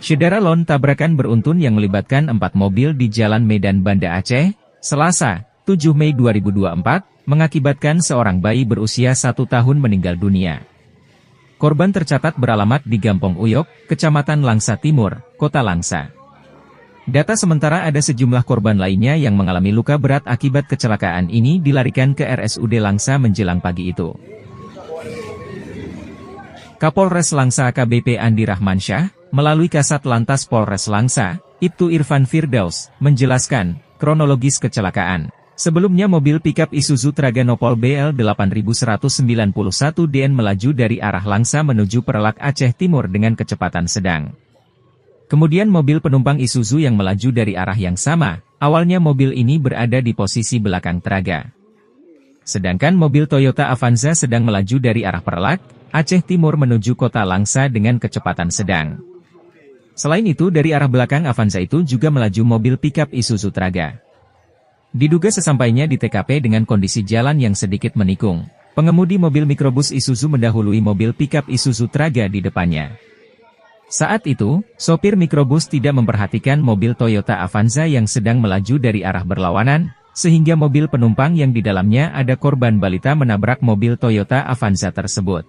Saudara, lon tabrakan beruntun yang melibatkan 4 mobil di Jalan Medan Banda Aceh, Selasa, 7 Mei 2024, mengakibatkan seorang bayi berusia 1 tahun meninggal dunia. Korban tercatat beralamat di Gampong Uyok, Kecamatan Langsa Timur, Kota Langsa. Data sementara ada sejumlah korban lainnya yang mengalami luka berat akibat kecelakaan ini dilarikan ke RSUD Langsa menjelang pagi itu. Kapolres Langsa AKBP Andi Rahmansyah, melalui Kasat Lantas Polres Langsa, Ibtu Irfan Firdaus, menjelaskan kronologis kecelakaan. Sebelumnya mobil pikap Isuzu Traga Nopol BL 8191 DN melaju dari arah Langsa menuju Perlak Aceh Timur dengan kecepatan sedang. Kemudian mobil penumpang Isuzu yang melaju dari arah yang sama, awalnya mobil ini berada di posisi belakang Traga. Sedangkan mobil Toyota Avanza sedang melaju dari arah Perlak, Aceh Timur menuju kota Langsa dengan kecepatan sedang. Selain itu dari arah belakang Avanza itu juga melaju mobil pikap Isuzu Traga. Diduga sesampainya di TKP dengan kondisi jalan yang sedikit menikung, pengemudi mobil mikrobus Isuzu mendahului mobil pikap Isuzu Traga di depannya. Saat itu, sopir mikrobus tidak memperhatikan mobil Toyota Avanza yang sedang melaju dari arah berlawanan, sehingga mobil penumpang yang di dalamnya ada korban balita menabrak mobil Toyota Avanza tersebut.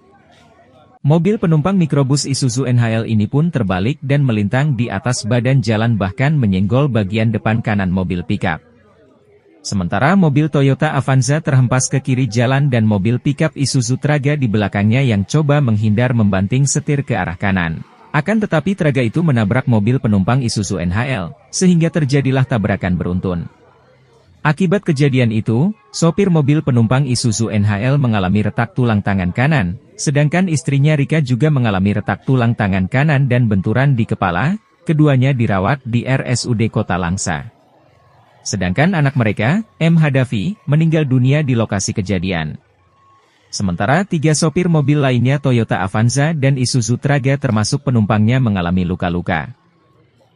Mobil penumpang mikrobus Isuzu NHL ini pun terbalik dan melintang di atas badan jalan bahkan menyenggol bagian depan kanan mobil pikap. Sementara mobil Toyota Avanza terhempas ke kiri jalan dan mobil pikap Isuzu Traga di belakangnya yang coba menghindar membanting setir ke arah kanan. Akan tetapi Traga itu menabrak mobil penumpang Isuzu NHL, sehingga terjadilah tabrakan beruntun. Akibat kejadian itu, sopir mobil penumpang Isuzu NHL mengalami retak tulang tangan kanan, sedangkan istrinya Rika juga mengalami retak tulang tangan kanan dan benturan di kepala, keduanya dirawat di RSUD Kota Langsa. Sedangkan anak mereka, M. Hadafi, meninggal dunia di lokasi kejadian. Sementara 3 sopir mobil lainnya Toyota Avanza dan Isuzu Traga termasuk penumpangnya mengalami luka-luka.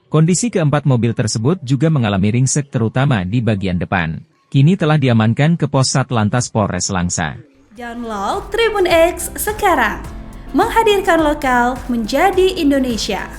Kondisi keempat mobil tersebut juga mengalami ringsek terutama di bagian depan. Kini telah diamankan ke pos Satlantas Polres Langsa. Download Tribun X sekarang, menghadirkan lokal menjadi Indonesia.